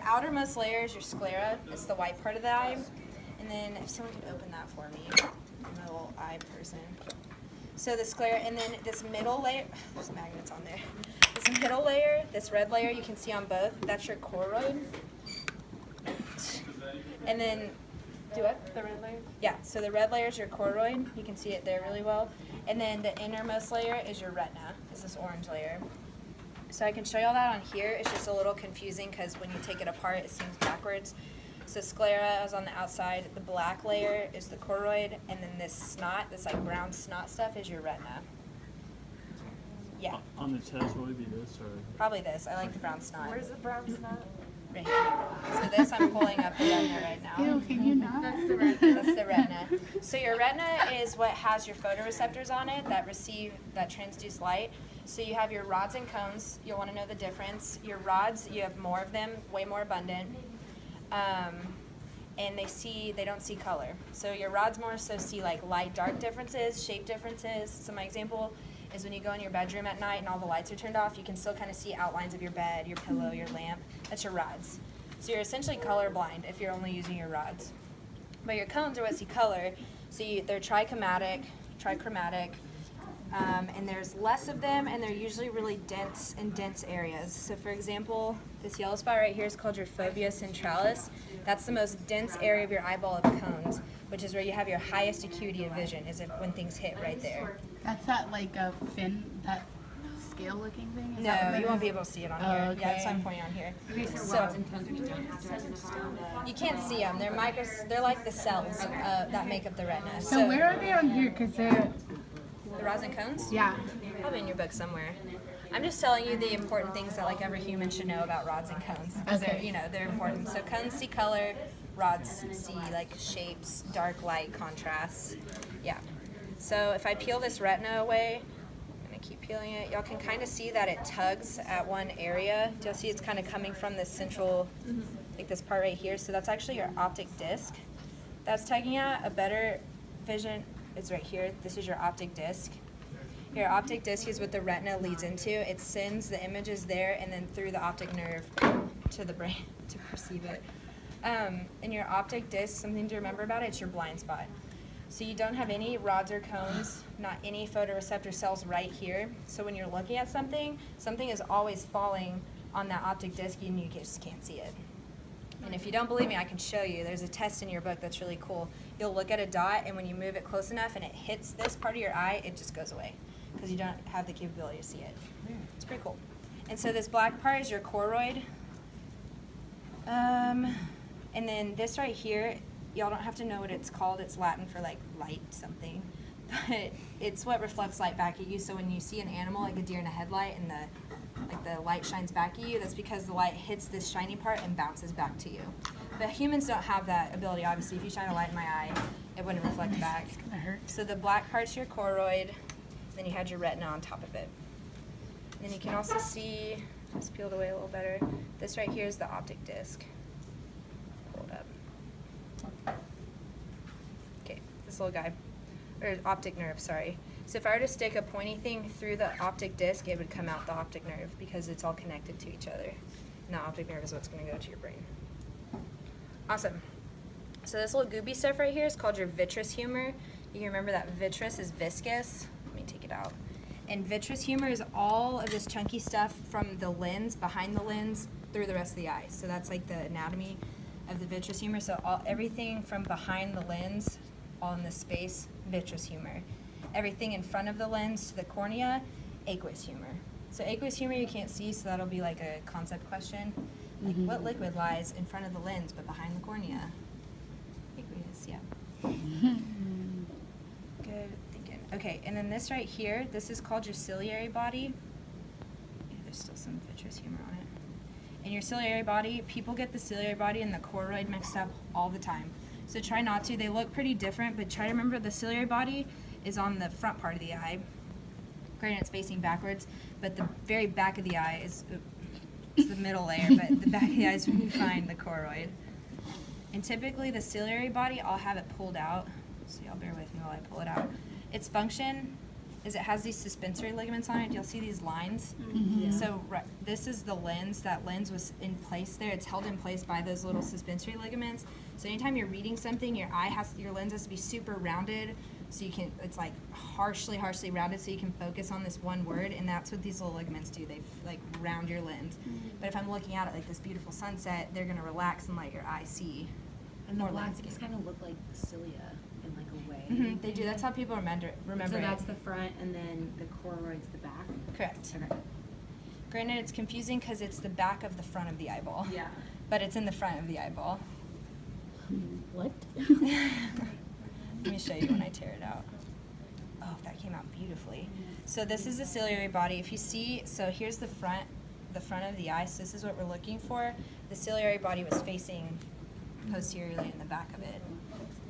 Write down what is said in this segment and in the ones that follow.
outermost layer is your sclera. It's the white part of the eye. And then if someone could open that for me, I'm a little eye person. So the sclera, and then this middle layer, there's magnets on there. This middle layer, this red layer you can see on both, that's your choroid. And then, do what? The red layer? Yeah, so the red layer is your choroid. You can see it there really well. And then the innermost layer is your retina, is this orange layer. So I can show you all that on here. It's just a little confusing because when you take it apart, it seems backwards. So sclera is on the outside. The black layer is the choroid, and then this snot, this like brown snot stuff, is your retina. Yeah. On the test, will it be this or? Probably this. I like the brown snot. Where's the brown snot? Right here. So this, I'm pulling up the retina right now. Ew, can you not? That's the retina. That's the retina. So your retina is what has your photoreceptors on it that transduce light. So you have your rods and cones. You'll want to know the difference. Your rods, you have more of them, way more abundant. And they don't see color. So your rods more so see like light, dark differences, shape differences. So my example is when you go in your bedroom at night and all the lights are turned off, you can still kind of see outlines of your bed, your pillow, your lamp. That's your rods. So you're essentially colorblind if you're only using your rods. But your cones are what see color. So they're trichromatic, and there's less of them, and they're usually really dense in dense areas. So for example, this yellow spot right here is called your fovea centralis. That's the most dense area of your eyeball of cones, which is where you have your highest acuity of vision, is when things hit right there. That's that like a fin, that scale looking thing? Is No, that what you that won't is? be able to see it on Oh, here. okay. Yeah, that's why I'm pointing on here. So you can't see them. They're like the cells that make up the retina. So where are they on here? Because they're, the rods and cones? yeah. Probably in your book somewhere. I'm just telling you the important things that like every human should know about rods and cones, because Okay. they're important. So cones see color, rods see like shapes, dark, light, contrasts. Yeah. So if I peel this retina away, I'm gonna keep peeling it. Y'all can kind of see that it tugs at one area. You'll see it's kind of coming from this central, like this part right here. So that's actually your optic disc. That's tugging at. A better vision is right here. This is your optic disc. Your optic disc is what the retina leads into. It sends the images there and then through the optic nerve to the brain to perceive it. And your optic disc, something to remember about it, it's your blind spot. So you don't have any rods or cones, not any photoreceptor cells right here. So when you're looking at something is always falling on that optic disc and you just can't see it. And if you don't believe me, I can show you. There's a test in your book that's really cool. You'll look at a dot, and when you move it close enough and it hits this part of your eye, it just goes away because you don't have the capability to see it. It's pretty cool. And so this black part is your choroid. And then this right here, y'all don't have to know what it's called. It's Latin for like light something. But it's what reflects light back at you. So when you see an animal like a deer in a headlight and the light shines back at you, that's because the light hits this shiny part and bounces back to you. But humans don't have that ability, obviously. If you shine a light in my eye, it wouldn't reflect back. It's gonna hurt. So the black part's your choroid, then you had your retina on top of it. And then you can also see, just peeled away a little better, this right here is the optic disc. Pull it up. Okay, this little guy, or optic nerve, sorry. So if I were to stick a pointy thing through the optic disc, it would come out the optic nerve because it's all connected to each other. And the optic nerve is what's going to go to your brain. Awesome. So this little gooby stuff right here is called your vitreous humor. You can remember that vitreous is viscous. Let me take it out. And vitreous humor is all of this chunky stuff from the lens, behind the lens, through the rest of the eye. So that's like the anatomy of the vitreous humor. So everything from behind the lens, all in this space, vitreous humor. Everything in front of the lens to the cornea, aqueous humor. So aqueous humor you can't see, so that'll be like a concept question. Like what liquid lies in front of the lens but behind the cornea? Aqueous, yeah. Good thinking. Okay, and then this right here, this is called your ciliary body. Yeah, there's still some vitreous humor on it. In your ciliary body, people get the ciliary body and the choroid mixed up all the time. So try not to. They look pretty different, but try to remember the ciliary body is on the front part of the eye. Granted, it's facing backwards, but the very back of the eye is it's the middle layer, but the back of the eye is where you find the choroid. And typically the ciliary body, I'll have it pulled out, so y'all bear with me while I pull it out. Its function is it has these suspensory ligaments on it. You'll see these lines. So this is the lens. That lens was in place there. It's held in place by those little suspensory ligaments. So anytime you're reading something, your lens has to be super rounded, so you can, it's like harshly rounded, so you can focus on this one word, and that's what these little ligaments do. They like round your lens. But if I'm looking out at like this beautiful sunset, they're gonna relax and let your eye see. And the more black landscape. things kind of look like cilia in like a way. They do. That's how people remember So it. that's the front, and then the choroid's the back. Correct. Okay. Granted, it's confusing because it's the back of the front of the eyeball. Yeah. But it's in the front of the eyeball. What? Let me show you when I tear it out. Oh, that came out beautifully. So this is the ciliary body. If you see, so here's the front of the eye. So this is what we're looking for. The ciliary body was facing posteriorly in the back of it.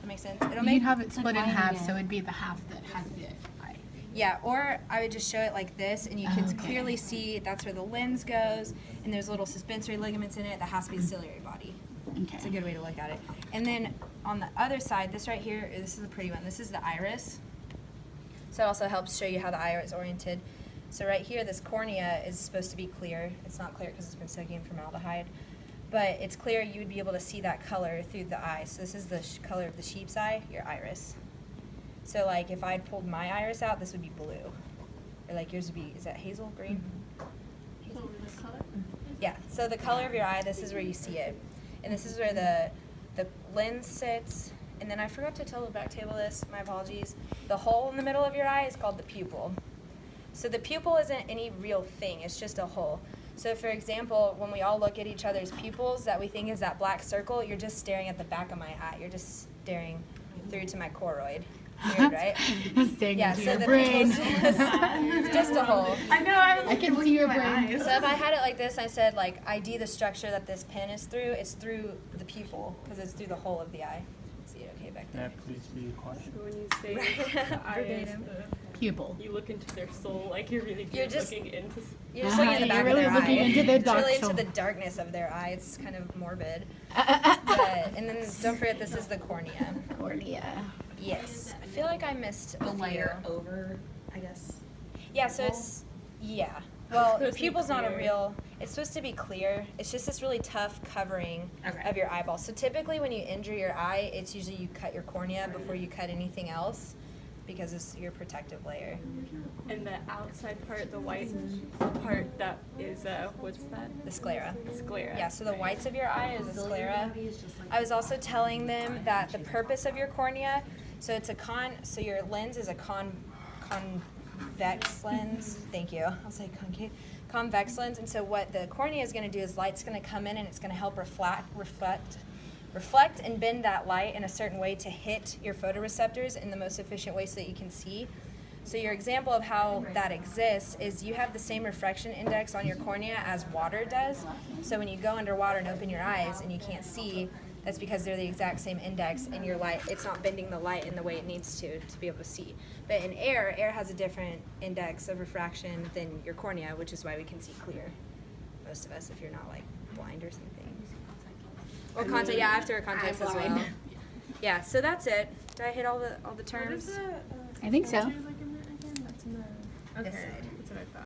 That makes sense? It'll You'd have it split in half, so it'd be the half that has the eye. Yeah, or I would just show it like this, and you can clearly see that's where the lens goes, and there's little suspensory ligaments in it. That has to be the ciliary body. Okay. It's a good way to look at it. And then on the other side, this right here, this is a pretty one. This is the iris. So it also helps show you how the eye is oriented. So right here, this cornea is supposed to be clear. It's not clear because it's been soaking in formaldehyde. But it's clear you would be able to see that color through the eye. So this is the color of the sheep's eye, your iris. So like if I'd pulled my iris out, this would be blue. Or like yours would be, is that hazel, green? Hazel. Yeah, so the color of your eye, this is where you see it. And this is where the lens sits. And then I forgot to tell the back table this, my apologies. The hole in the middle of your eye is called the pupil. So the pupil isn't any real thing, it's just a hole. So for example, when we all look at each other's pupils that we think is that black circle, you're just staring at the back of my eye. You're just staring through to my choroid. Weird, right? Yeah, so the pupil's just a hole. I know. I can see your brain. So if I had it like this, I said like ID the structure that this pen is through, it's through the pupil because it's through the hole of the eye. See it okay back there? Yeah, please be quiet. So when you say the eye is Verbatim. Pupil. you look into their soul, like you're really You're just- looking into. You're just looking at the back You're really of their looking eye. into the It's dark really into soul. the darkness of their eye. It's kind of morbid. And then don't forget this is the cornea. Cornea. Yes. I feel like I missed The a layer few. over, I guess. Yeah, so it's, yeah. Well, the supposed to be pupil's not a clear. real, it's supposed to be clear. It's just this really tough covering Okay. of your eyeball. So typically when you injure your eye, it's usually you cut your cornea before you cut anything else because it's your protective layer. And the outside part, the white part, that is what's that? The sclera. Sclera. Yeah, so the whites of your eye is the sclera. I was also telling them that the purpose of your cornea, so it's a so your lens is a convex lens. Thank you. I'll say concave. Convex lens. And so what the cornea is going to do is light's going to come in and it's going to help reflect and bend that light in a certain way to hit your photoreceptors in the most efficient way so that you can see. So your example of how that exists is you have the same refraction index on your cornea as water does. So when you go underwater and open your eyes and you can't see, that's because they're the exact same index and your light, it's not bending the light in the way it needs to be able to see. But in air has a different index of refraction than your cornea, which is why we can see clear, most of us, if you're not like blind or something. Or contact, yeah, after contacts as well. Yeah, so that's it. Did I hit all the terms? I think so. This side.